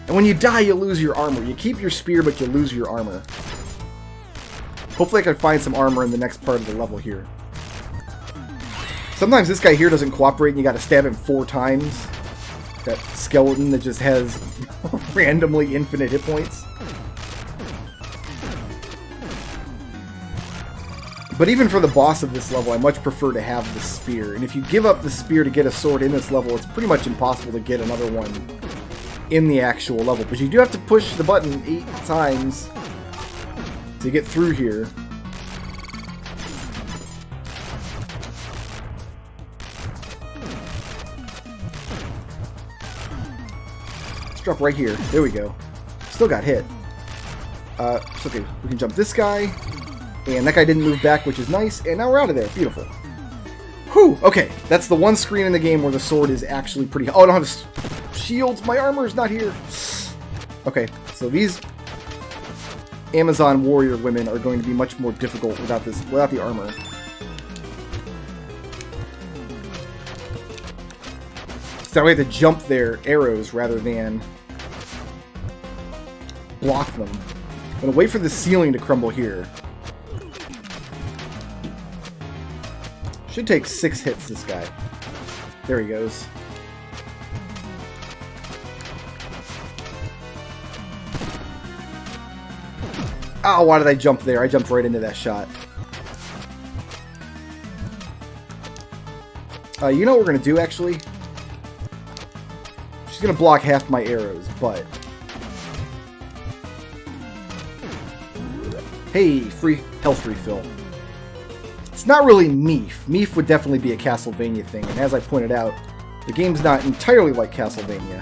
And when you die, you lose your armor. You keep your spear, but you lose your armor. Hopefully I can find some armor in the next part of the level here. Sometimes this guy here doesn't cooperate and you gotta stab him 4 times. That skeleton that just has randomly infinite hit points. But even for the boss of this level, I much prefer to have the spear. And if you give up the spear to get a sword in this level, it's pretty much impossible to get another one in the actual level. But you do have to push the button 8 times to get through here. Let's drop right here. There we go. Still got hit. It's okay. We can jump this guy. And that guy didn't move back, which is nice. And now we're out of there. Beautiful. Whew. Okay. That's the one screen in the game where the sword is actually pretty... Oh, I don't have shields. My armor is not here. Okay. So these Amazon warrior women are going to be much more difficult without the armor. So we have to jump their arrows rather than block them. I'm going to wait for the ceiling to crumble here. Should take 6 hits, this guy. There he goes. Oh, why did I jump there? I jumped right into that shot. You know what we're going to do, actually? She's going to block half my arrows, but... Hey, free health refill. It's not really Meef. Meef would definitely be a Castlevania thing, and as I pointed out, the game's not entirely like Castlevania.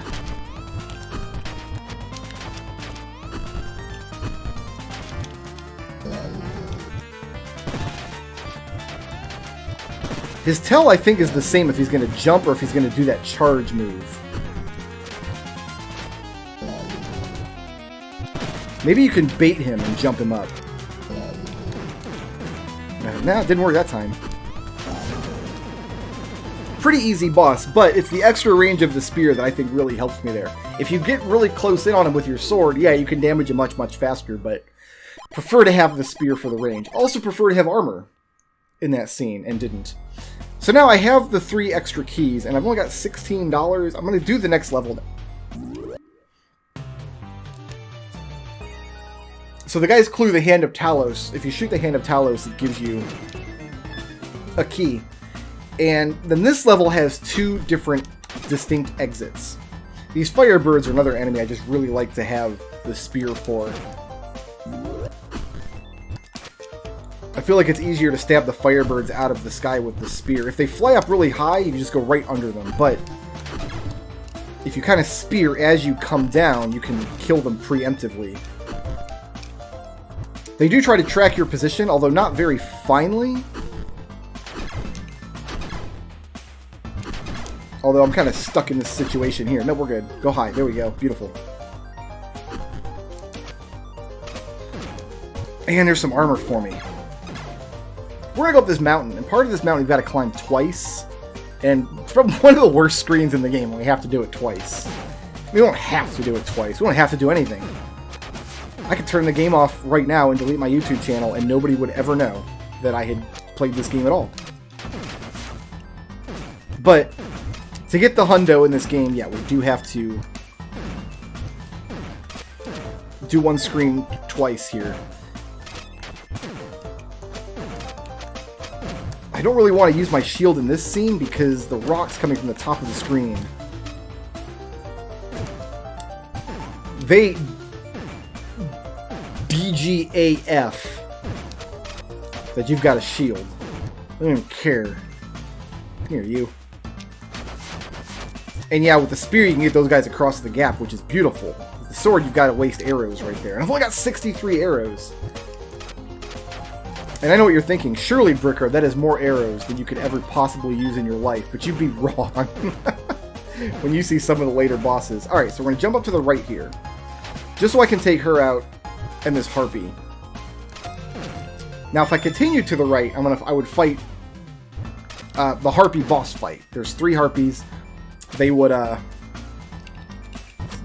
His tell, I think, is the same if he's going to jump or if he's going to do that charge move. Maybe you can bait him and jump him up. Nah, it didn't work that time. Pretty easy boss, but it's the extra range of the spear that I think really helps me there. If you get really close in on him with your sword, yeah, you can damage him much, much faster, but prefer to have the spear for the range. Also prefer to have armor in that scene, and didn't. So now I have the 3 extra keys, and I've only got $16. I'm going to do the next level now. So the guy's clue, the Hand of Talos. If you shoot the Hand of Talos, it gives you a key. And then this level has 2 different distinct exits. These Firebirds are another enemy I just really like to have the spear for. I feel like it's easier to stab the Firebirds out of the sky with the spear. If they fly up really high, you just go right under them. But if you kind of spear as you come down, you can kill them preemptively. They do try to track your position, although not very finely. Although I'm kind of stuck in this situation here. No, we're good. Go high. There we go. Beautiful. And there's some armor for me. We're going to go up this mountain, and part of this mountain we've got to climb twice. And it's probably one of the worst screens in the game when we have to do it twice. We don't have to do it twice. We don't have to do anything. I could turn the game off right now and delete my YouTube channel, and nobody would ever know that I had played this game at all. But to get the hundo in this game, yeah, we do have to do one screen twice here. I don't really want to use my shield in this scene because the rock's coming from the top of the screen. They DGAF that you've got a shield. I don't even care. Here, you. And yeah, with the spear you can get those guys across the gap, which is beautiful. With the sword you've got to waste arrows right there. And I've only got 63 arrows. And I know what you're thinking. Surely, Brickroad, that is more arrows than you could ever possibly use in your life. But you'd be wrong when you see some of the later bosses. Alright, so we're going to jump up to the right here. Just so I can take her out and this harpy. Now, if I continue to the right, I would fight the harpy boss fight. There's 3 harpies. They would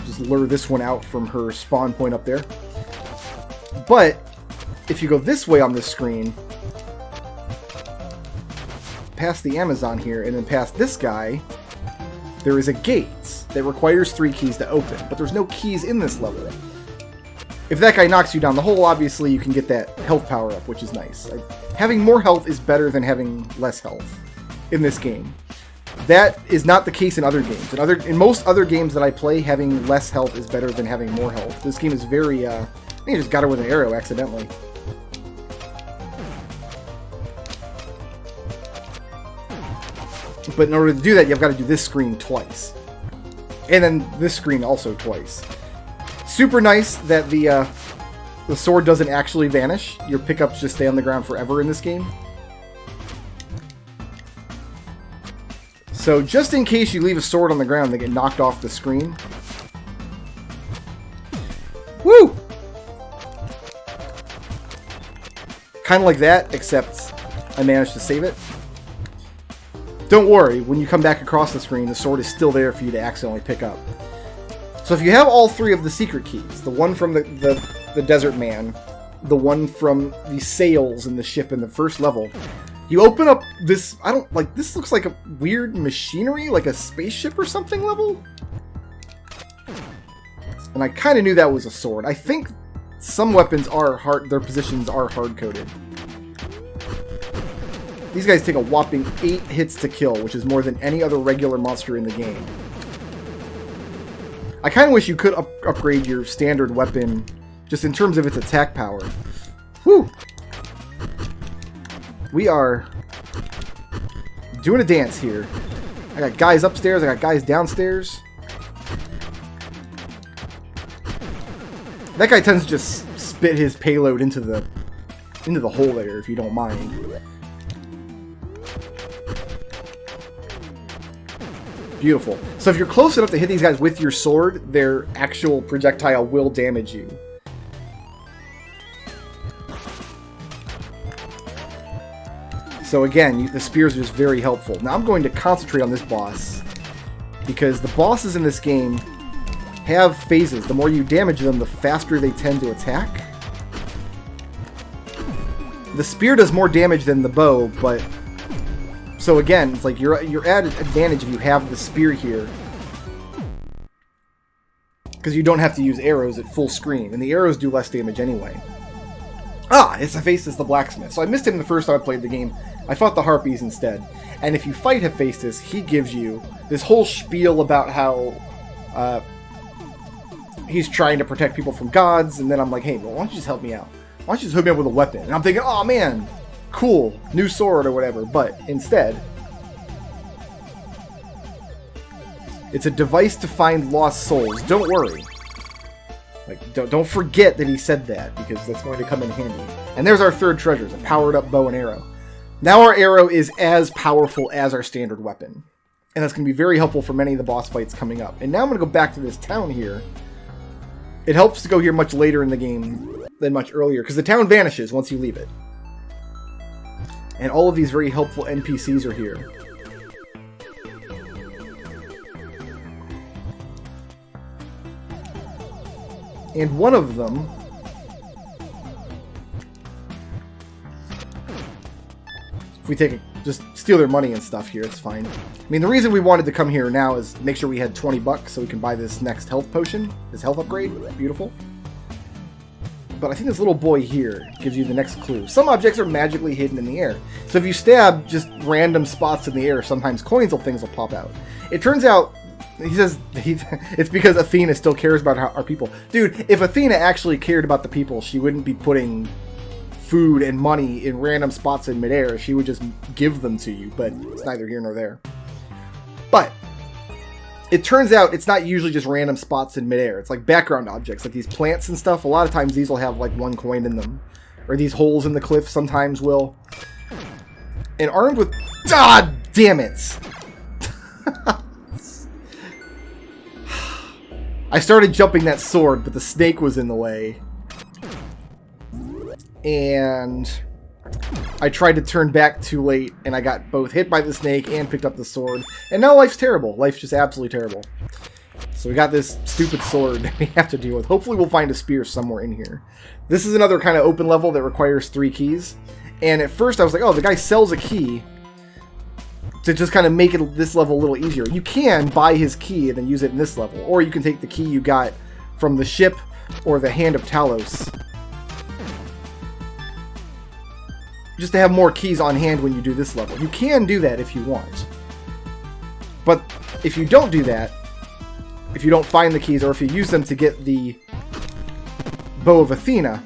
just just lure this one out from her spawn point up there. But if you go this way on this screen, past the Amazon here, and then past this guy, there is a gate that requires 3 keys to open, but there's no keys in this level. If that guy knocks you down the hole, obviously you can get that health power up, which is nice. Having more health is better than having less health in this game. That is not the case in other games. In most other games that I play, having less health is better than having more health. This game is very, I think I just got her with an arrow accidentally. But in order to do that, you've got to do this screen twice. And then this screen also twice. Super nice that the sword doesn't actually vanish. Your pickups just stay on the ground forever in this game. So just in case you leave a sword on the ground, they get knocked off the screen. Woo! Kind of like that, except I managed to save it. Don't worry, when you come back across the screen, the sword is still there for you to accidentally pick up. So if you have all 3 of the secret keys, the one from the desert man, the one from the sails in the ship in the first level, you open up this, this looks like a weird machinery, like a spaceship or something level? And I kind of knew that was a sword. I think some weapons are their positions are hard-coded. These guys take a whopping 8 hits to kill, which is more than any other regular monster in the game. I kind of wish you could upgrade your standard weapon just in terms of its attack power. Whew! We are doing a dance here. I got guys upstairs, I got guys downstairs. That guy tends to just spit his payload into the hole there, if you don't mind. Beautiful. So if you're close enough to hit these guys with your sword, their actual projectile will damage you. So again, the spears are just very helpful. Now I'm going to concentrate on this boss, because the bosses in this game have phases. The more you damage them, the faster they tend to attack. The spear does more damage than the bow, but... So again, it's like you're at an advantage if you have the spear here, because you don't have to use arrows at full screen, and the arrows do less damage anyway. Ah, it's Issyos the Blacksmith. So I missed him the first time I played the game. I fought the Harpies instead. And if you fight Hephaestus, he gives you this whole spiel about how he's trying to protect people from gods, and then I'm like, hey, well, why don't you just help me out? Why don't you just hook me up with a weapon? And I'm thinking, oh man, cool, new sword or whatever. But instead, it's a device to find lost souls. Don't worry. Like, don't forget that he said that, because that's going to come in handy. And there's our third treasure, a powered-up bow and arrow. Now our arrow is as powerful as our standard weapon. And that's going to be very helpful for many of the boss fights coming up. And now I'm going to go back to this town here. It helps to go here much later in the game than much earlier, because the town vanishes once you leave it. And all of these very helpful NPCs are here. And one of them if we just steal their money and stuff here, it's fine. I mean, the reason we wanted to come here now is make sure we had 20 bucks so we can buy this next health potion, this health upgrade. Beautiful. But I think this little boy here gives you the next clue. Some objects are magically hidden in the air. So if you stab just random spots in the air, sometimes things will pop out. It turns out, he says, it's because Athena still cares about our people. Dude, if Athena actually cared about the people, she wouldn't be putting food and money in random spots in midair. She would just give them to you, but it's neither here nor there. But it turns out it's not usually just random spots in midair. It's like background objects, like these plants and stuff. A lot of times these will have like 1 coin in them. Or these holes in the cliff sometimes will. And armed with... God damn it! I started jumping that sword, but the snake was in the way. And I tried to turn back too late, and I got both hit by the snake and picked up the sword. And now life's terrible. Life's just absolutely terrible. So we got this stupid sword that we have to deal with. Hopefully we'll find a spear somewhere in here. This is another kind of open level that requires 3 keys. And at first I was like, oh, the guy sells a key to just kind of make it this level a little easier. You can buy his key and then use it in this level. Or you can take the key you got from the ship or the Hand of Talos. Just to have more keys on hand when you do this level. You can do that if you want. But if you don't do that, if you don't find the keys, or if you use them to get the Bow of Athena,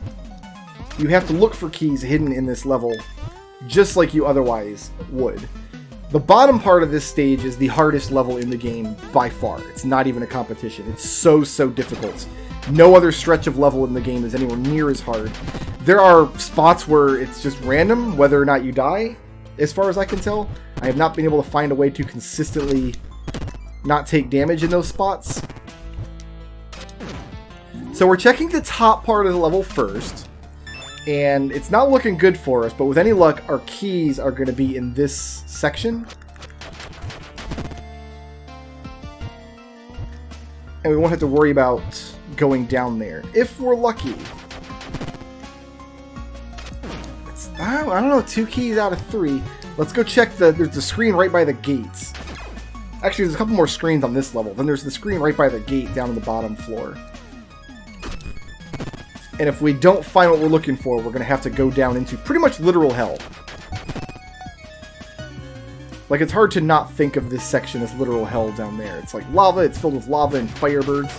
you have to look for keys hidden in this level, just like you otherwise would. The bottom part of this stage is the hardest level in the game by far. It's not even a competition. It's so difficult. No other stretch of level in the game is anywhere near as hard. There are spots where it's just random whether or not you die, as far as I can tell. I have not been able to find a way to consistently not take damage in those spots. So we're checking the top part of the level first, and it's not looking good for us, but with any luck, our keys are going to be in this section. And we won't have to worry about going down there, if we're lucky. I don't know, 2 keys out of 3. Let's go check there's the screen right by the gates. Actually, there's a couple more screens on this level. Then there's the screen right by the gate down on the bottom floor. And if we don't find what we're looking for, we're going to have to go down into pretty much literal hell. Like, it's hard to not think of this section as literal hell down there. It's like lava, it's filled with lava and firebirds.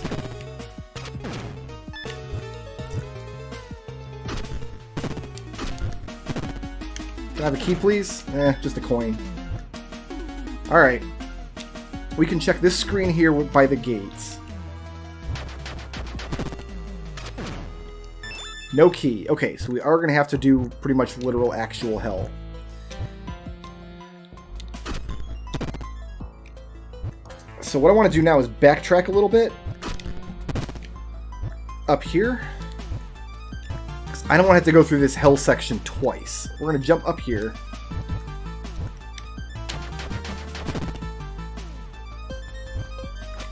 Can I have a key, please? Just a coin. Alright. We can check this screen here by the gates. No key. Okay, so we are going to have to do pretty much literal actual hell. So what I want to do now is backtrack a little bit. Up here. I don't want to have to go through this hell section twice. We're going to jump up here.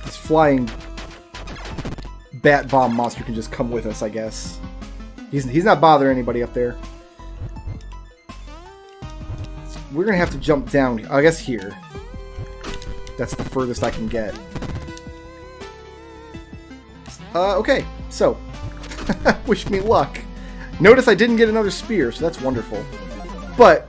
This flying bat bomb monster can just come with us, I guess. He's not bothering anybody up there. We're going to have to jump down, I guess here. That's the furthest I can get. Okay, so. Wish me luck. Notice I didn't get another spear, so that's wonderful. But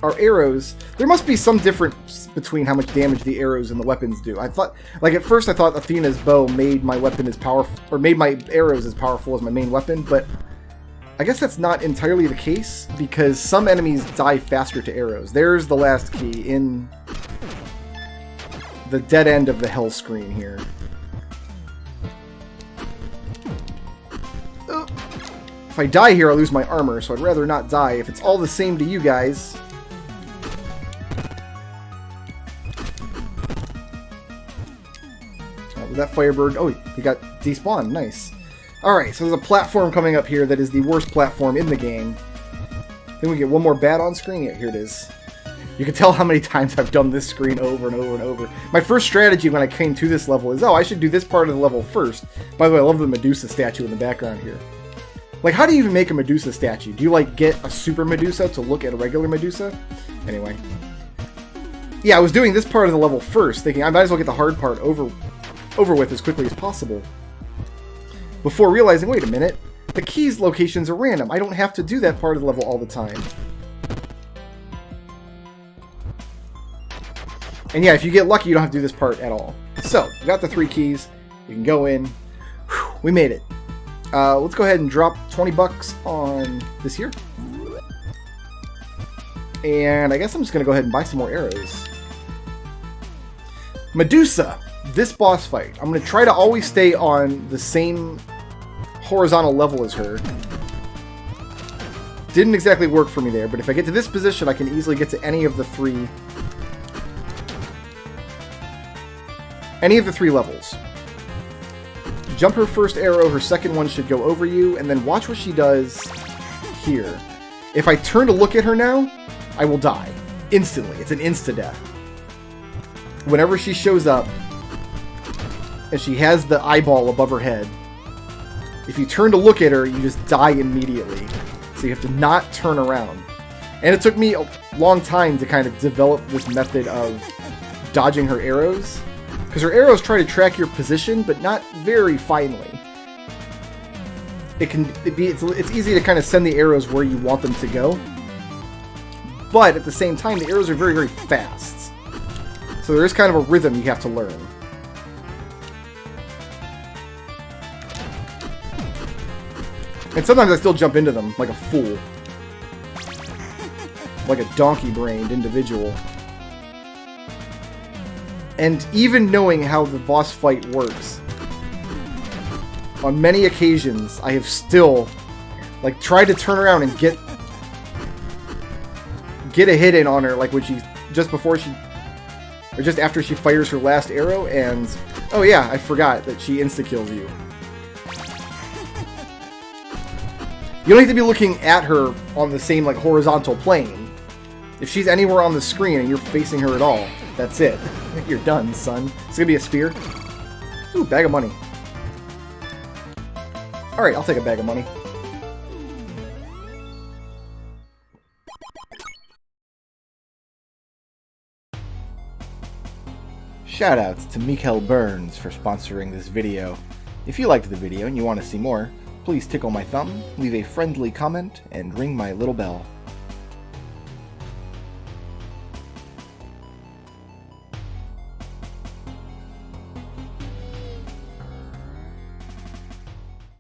our arrows, there must be some difference between how much damage the arrows and the weapons do. I thought, like at first I thought Athena's bow made my weapon as powerful, or made my arrows as powerful as my main weapon, but I guess that's not entirely the case, because some enemies die faster to arrows. There's the last key in the dead end of the hell screen here. If I die here, I lose my armor, so I'd rather not die. If it's all the same to you guys. With that firebird, oh, he got despawned. Nice. Alright, so there's a platform coming up here that is the worst platform in the game. Then we get one more bat on screen. Yeah, here it is. You can tell how many times I've done this screen over and over and over. My first strategy when I came to this level is, oh, I should do this part of the level first. By the way, I love the Medusa statue in the background here. Like, how do you even make a Medusa statue? Do you, like, get a super Medusa to look at a regular Medusa? Anyway. Yeah, I was doing this part of the level first, thinking I might as well get the hard part over with as quickly as possible. Before realizing, wait a minute, the keys locations are random. I don't have to do that part of the level all the time. And yeah, if you get lucky, you don't have to do this part at all. So, we got the 3 keys. We can go in. Whew, we made it. Let's go ahead and drop 20 bucks on this here. And I guess I'm just going to go ahead and buy some more arrows. Medusa! This boss fight. I'm going to try to always stay on the same horizontal level as her. Didn't exactly work for me there, but if I get to this position, I can easily get to any of the 3... any of the 3 levels. Jump her first arrow, her second one should go over you, and then watch what she does here. If I turn to look at her now, I will die. Instantly. It's an insta-death. Whenever she shows up, and she has the eyeball above her head. If you turn to look at her, you just die immediately. So you have to not turn around. And it took me a long time to kind of develop this method of dodging her arrows. Because her arrows try to track your position, but not very finely. It's easy to kind of send the arrows where you want them to go. But at the same time, the arrows are very, very fast. So there is kind of a rhythm you have to learn. And sometimes I still jump into them like a fool. Like a donkey-brained individual. And even knowing how the boss fight works, on many occasions I have still like tried to turn around and get a hit in on her, like when she just after she fires her last arrow, and oh yeah, I forgot that she insta-kills you. You don't need to be looking at her on the same like horizontal plane. If she's anywhere on the screen and you're facing her at all, that's it. You're done, son. It's gonna be a spear. Ooh, bag of money. Alright, I'll take a bag of money. Shoutouts to Mikael Burns for sponsoring this video. If you liked the video and you want to see more, please tickle my thumb, leave a friendly comment, and ring my little bell.